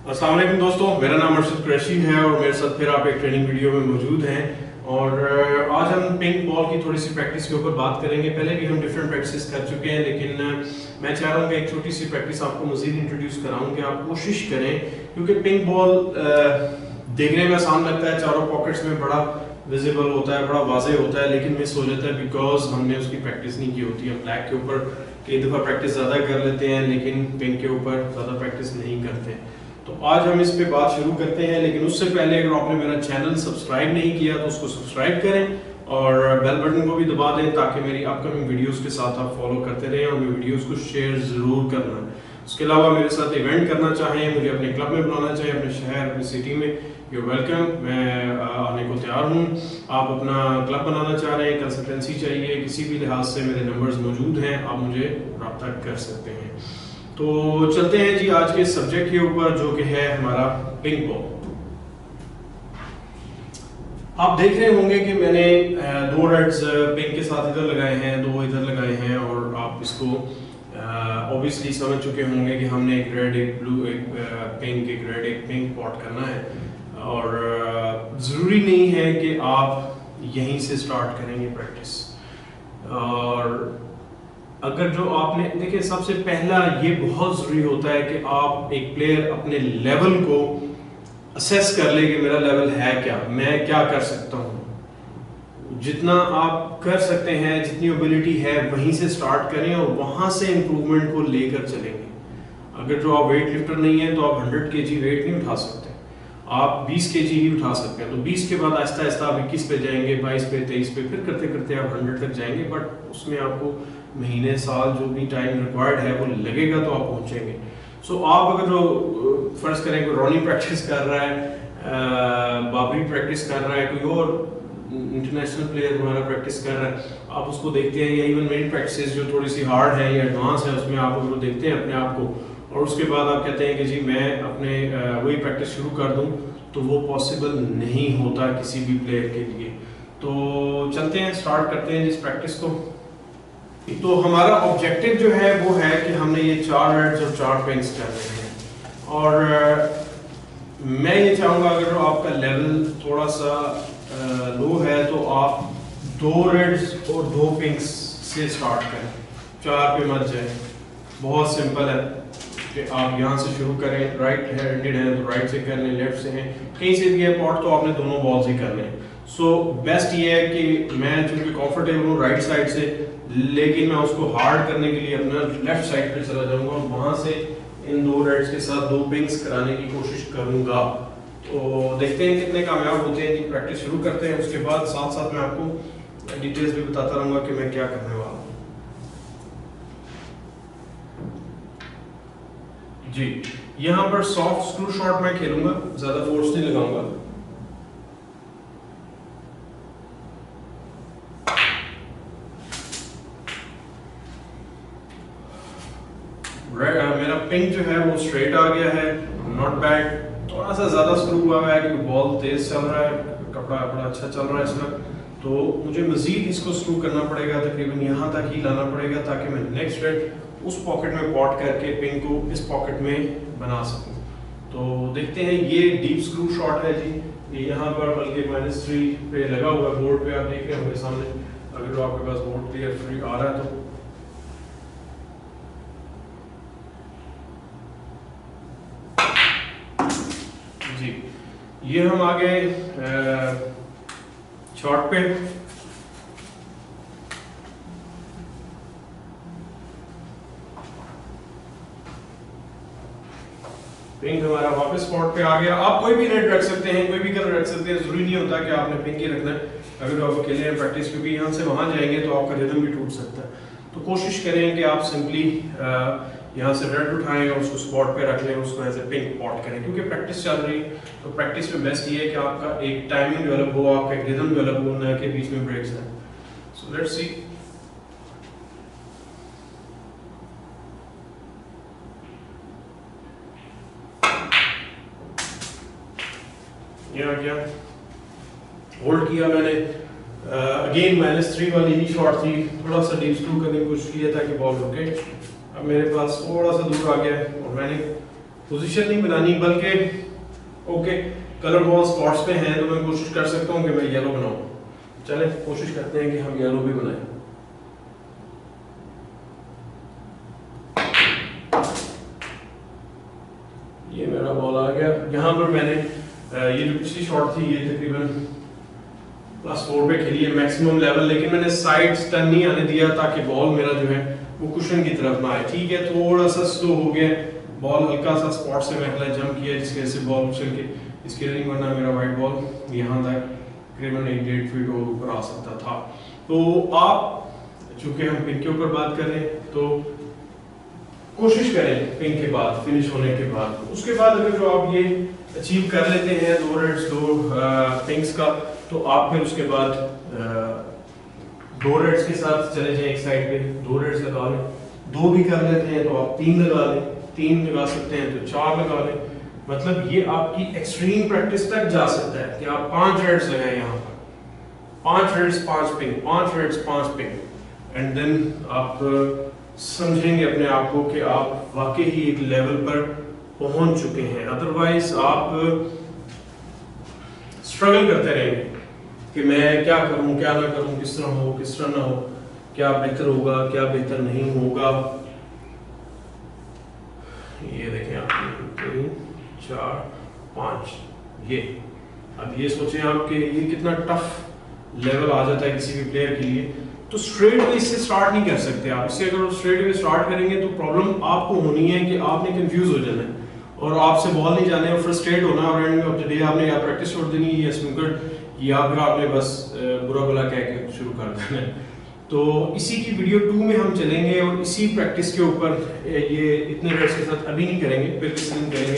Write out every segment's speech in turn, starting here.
अस्सलाम वालेकुम दोस्तों, मेरा नाम अर्शद कुरैशी है और मेरे साथ फिर आप एक ट्रेनिंग वीडियो में मौजूद हैं। और आज हम पिंक बॉल की थोड़ी सी प्रैक्टिस के ऊपर बात करेंगे। पहले भी हम डिफरेंट प्रैक्टिस कर चुके हैं, लेकिन मैं चाह रहा हूँ कि एक छोटी सी प्रैक्टिस आपको मज़ीद इंट्रोड्यूस कराऊँ कि आप कोशिश करें, क्योंकि पिंक बॉल देखने में आसान लगता है, चारों पॉकेट्स में बड़ा विजिबल होता है, बड़ा वाज़ेह होता है, लेकिन मिस हो जाता है बिकॉज हमने उसकी प्रैक्टिस नहीं की होती है। ब्लैक के ऊपर कई दफ़ा प्रैक्टिस ज़्यादा कर लेते हैं, लेकिन पिंक के ऊपर ज़्यादा प्रैक्टिस नहीं करते। तो आज हम इस पे बात शुरू करते हैं, लेकिन उससे पहले अगर आपने मेरा चैनल सब्सक्राइब नहीं किया तो उसको सब्सक्राइब करें और बेल बटन को भी दबा दें ताकि मेरी अपकमिंग वीडियोस के साथ आप फॉलो करते रहें और मेरी वीडियोस को शेयर ज़रूर करना। उसके अलावा मेरे साथ इवेंट करना चाहें, मुझे अपने क्लब में बुलाना चाहें, अपने शहर अपनी सिटी में, यू वेलकम, मैं आने को तैयार हूँ। आप अपना क्लब बनाना चाह रहे हैं, कंसल्टेंसी चाहिए, किसी भी लिहाज से मेरे नंबर्स मौजूद हैं, आप मुझे रब्ता कर सकते हैं। तो चलते हैं जी आज के सब्जेक्ट के ऊपर, जो कि है हमारा पिंक बॉल। आप देख रहे होंगे कि मैंने दो रेड्स पिंक के साथ इधर लगाए हैं, दो इधर लगाए हैं, और आप इसको ऑब्वियसली समझ चुके होंगे कि हमने एक रेड, एक ब्लू, एक पिंक, एक रेड, एक पिंक पॉट करना है। और ज़रूरी नहीं है कि आप यहीं से स्टार्ट करेंगे प्रैक्टिस। और अगर जो आपने देखिए, सबसे पहला ये बहुत ज़रूरी होता है कि आप एक प्लेयर अपने लेवल को असेस कर ले कि मेरा लेवल है क्या, मैं क्या कर सकता हूँ। जितना आप कर सकते हैं, जितनी एबिलिटी है, वहीं से स्टार्ट करें और वहाँ से इम्प्रूवमेंट को लेकर चलेंगे। अगर जो आप वेट लिफ्टर नहीं है तो आप 100 kg वेट नहीं उठा सकते, आप 20 kg ही उठा सकते हैं। तो 20 के बाद आहिस्ता आहिस्ता आप 21 पे जाएंगे, 22 पे, 23 पे, फिर करते करते आप 100 तक जाएंगे। बट उसमें आपको महीने, साल, जो भी टाइम रिक्वायर्ड है वो लगेगा, तो आप पहुंचेंगे। सो आप अगर जो फर्ज करें कोई रोनी प्रैक्टिस कर रहा है, बाबरी प्रैक्टिस कर रहा है, कोई और इंटरनेशनल प्लेयर हमारा प्रैक्टिस कर रहा है, आप उसको देखते हैं, या इवन मेरी प्रैक्टिस जो थोड़ी सी हार्ड है या एडवांस है, उसमें आप अगर देखते हैं अपने आप को, और उसके बाद आप कहते हैं कि जी मैं अपने वही प्रैक्टिस शुरू कर दूं, तो वो पॉसिबल नहीं होता किसी भी प्लेयर के लिए। तो चलते हैं, स्टार्ट करते हैं जिस प्रैक्टिस को। तो हमारा ऑब्जेक्टिव जो है वो है कि हमने ये 4 रेड्स और 4 पिंक्स करने हैं। और मैं ये चाहूँगा अगर आपका लेवल थोड़ा सा लो है तो आप 2 रेड्स और 2 पिंक्स से स्टार्ट करें, 4 पे मत जाए। बहुत सिंपल है कि आप यहाँ से शुरू करें, राइट हैंडेड हैं तो राइट से कर लें, लेफ्ट से हैं, कहीं से भी है पॉट तो आपने दोनों बॉल्स ही करने हैं। सो बेस्ट ये है कि मैं चूँकि कंफर्टेबल हूँ राइट साइड से, लेकिन मैं उसको हार्ड करने के लिए अपना लेफ्ट साइड पे चला जाऊंगा और वहां से इन 2 रेड्स के साथ 2 पिंक्स कराने की कोशिश करूंगा। तो देखते हैं कितने कामयाब होते हैं। प्रैक्टिस शुरू करते हैं, उसके बाद साथ साथ मैं आपको डिटेल्स भी बताता रहूंगा कि मैं क्या करने वाला हूँ। जी, यहाँ पर सॉफ्ट स्क्रू शॉट मैं खेलूंगा, ज्यादा फोर्स नहीं लगाऊंगा। मेरा पिंक जो है वो स्ट्रेट आ गया है, नॉट बैड। थोड़ा सा ज्यादा स्क्रू हुआ है क्योंकि बॉल तेज चल रहा है, कपड़ा बड़ा अच्छा चल रहा है इसका, तो मुझे मजीद इसको स्क्रू करना पड़ेगा, तकरीबन यहाँ तक ही लाना पड़ेगा ताकि मैं नेक्स्ट रेड उस पॉकेट में पॉट करके पिंक को इस पॉकेट में बना सकूं। तो देखते हैं, ये डीप स्क्रू शॉट है जी, ये यहाँ पर बल्कि -3 पे लगा हुआ है, बोर्ड पे आप देख रहे होंगे सामने, अगर तो आपके पास बोर्ड क्लियर फ्री आ रहा है तो। ये हम आ गए शॉट पे। पिंक हमारा वापस स्पॉट पे आ गया। आप कोई भी रेड रख सकते हैं, कोई भी कलर रख सकते हैं, जरूरी नहीं होता कि आपने पिंक ही रखना है अगर आप अकेले हैं प्रैक्टिस, क्योंकि यहाँ से वहां जाएंगे तो आपका रिदम भी टूट सकता है। तो कोशिश करें कि आप सिंपली यहाँ से रेड उठाएं और उसको स्पॉट पे रख लें, उसको ऐसे पिंक पॉट करें, क्योंकि प्रैक्टिस चल रही है। तो प्रैक्टिस में बेस्ट ये है कि आपका एक टाइमिंग डेवलप हो, आपका एक रिदम डेवलप हो, न कि बीच में ब्रेक्स हैं। So let's see. ये आ गया, होल्ड किया मैंने, अगेन -3 वाली ही शॉट थी, थोड़ा सा डीप स्क्रू करने की कोशिश की ताकि बॉल रुके। अब मेरे पास थोड़ा सा दूर आ गया और मैंने पोजीशन नहीं बनानी, बल्कि ओके कलर बॉल स्पॉट्स पे हैं तो मैं कोशिश कर सकता हूँ कि मैं येलो बनाऊँ। चले कोशिश करते हैं कि हम येलो भी बनाएं। ये मेरा बॉल आ गया। यहाँ पर मैंने ये जो पिछली शॉट थी ये तकरीबन +4 पे खेली है मैक्सिमम लेवल, लेकिन मैंने साइड्स टर्न नहीं आने दिया ताकि बॉल मेरा जो है वो कुशन की तरफ ना आए। ठीक है, थोड़ा सा स्लो हो गया बॉल, हल्का सा स्पॉट से मैं जंप किया जिसकी वजह से बॉल उछल के इसकी रनिंग, वरना मेरा वाइट बॉल यहाँ तक तकरीबन 1-1.5 फीट और ऊपर आ सकता था। तो आप चूंकि हम पिन के ऊपर बात कर रहे हैं तो कोशिश करें पिन के बाद, फिनिश होने के बाद, उसके बाद अगर जो आप ये अचीव कर लेते हैं 2 रेड्स 2 पिंक्स का, तो आप फिर उसके बाद 2 रेड्स के साथ चले जाएं एक साइड पे, 2 रेड्स लगा लें। 2 भी कर लेते हैं तो आप 3 लगा लें, 3 लगा सकते हैं तो 4 लगा लें। मतलब ये आपकी एक्सट्रीम प्रैक्टिस तक जा सकता है कि आप 5 रेड्स लगाएं यहाँ पर, 5 reds 5 pink, 5 reds 5 pink, and then आप समझेंगे अपने आप को कि आप वाकई ही एक लेवल पर पहुंच चुके हैं। अदरवाइज आप स्ट्रगल करते रहेंगे कि मैं क्या करूं क्या ना करूं, किस तरह हो किस तरह ना हो, क्या बेहतर होगा क्या बेहतर नहीं होगा। ये देखें आप 3 4 5, ये अब ये सोचें आप कि ये कितना टफ लेवल आ जाता है किसी भी प्लेयर के लिए। तो स्ट्रेट वे इससे स्टार्ट नहीं कर सकते आप। इससे अगर स्ट्रेट वे स्टार्ट करेंगे तो प्रॉब्लम आपको होनी है कि आपने कंफ्यूज हो जाना है और आपसे बॉल नहीं जाने और फ्रस्ट्रेट होना, और एंड ऑफ द डे आपने या प्रैक्टिस छोड़ देनी या स्नूकर, या फिर आपने बस बुरा भला कह के शुरू कर देना है। तो इसी की वीडियो 2 में हम चलेंगे और इसी प्रैक्टिस के ऊपर, ये इतने रेड्स के साथ अभी नहीं करेंगे, फिर किसी दिन करेंगे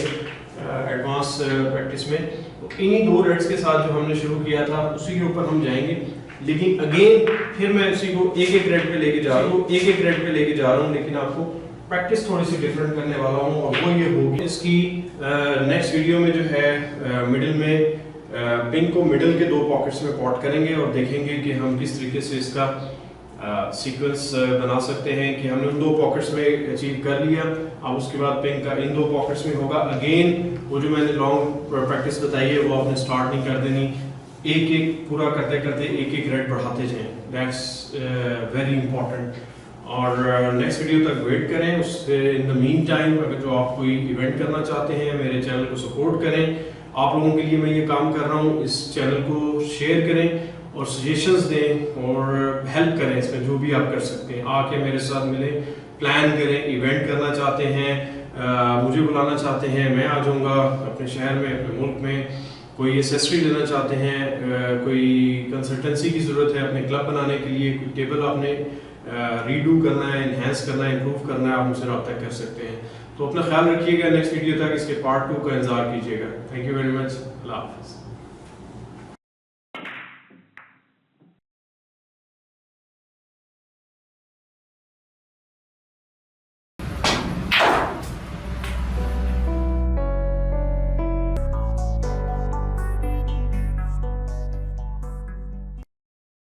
एडवांस प्रैक्टिस में। तो इन्हीं 2 रेड्स के साथ जो हमने शुरू किया था उसी के ऊपर हम जाएंगे। लेकिन अगेन फिर मैं उसी को एक रेड पे लेके जा रहा हूँ, एक रेड पे लेके जा रहा हूँ, लेकिन आपको प्रैक्टिस थोड़ी सी डिफरेंट करने वाला हूँ, और वो ये होगी इसकी नेक्स्ट वीडियो में जो है मिडिल में पिन को मिडिल के 2 पॉकेट्स में पॉट करेंगे और देखेंगे कि हम किस तरीके से इसका सीक्वेंस बना सकते हैं कि हमने उन 2 पॉकेट्स में अचीव कर लिया। अब उसके बाद पिन का इन 2 पॉकेट्स में होगा। अगेन वो जो मैंने लॉन्ग प्रैक्टिस बताई है वो आपने स्टार्ट नहीं कर देनी, एक एक पूरा करते करते एक रेड बढ़ाते जाएं, दैट्स वेरी इंपॉर्टेंट। और नेक्स्ट वीडियो तक वेट करें। उससे इन द मीन टाइम अगर जो आप कोई इवेंट करना चाहते हैं मेरे चैनल को सपोर्ट करें। आप लोगों के लिए मैं ये काम कर रहा हूँ, इस चैनल को शेयर करें और सजेशंस दें और हेल्प करें इसमें जो भी आप कर सकते हैं। आके मेरे साथ मिलें, प्लान करें, इवेंट करना चाहते हैं, मुझे बुलाना चाहते हैं, मैं आ जाऊँगा अपने शहर में, अपने मुल्क में। कोई एसेसरी लेना चाहते हैं, कोई कंसल्टेंसी की ज़रूरत है अपने क्लब बनाने के लिए, कोई टेबल आपने रीडू करना है, इन्हेंस करना है, इम्प्रूव करना है, आप मुझसे रब्ता कर सकते हैं। तो अपना ख्याल रखिएगा। नेक्स्ट वीडियो तक इसके पार्ट 2 का इंतजार कीजिएगा। Thank you very much. अल्लाह हाफ़िज़।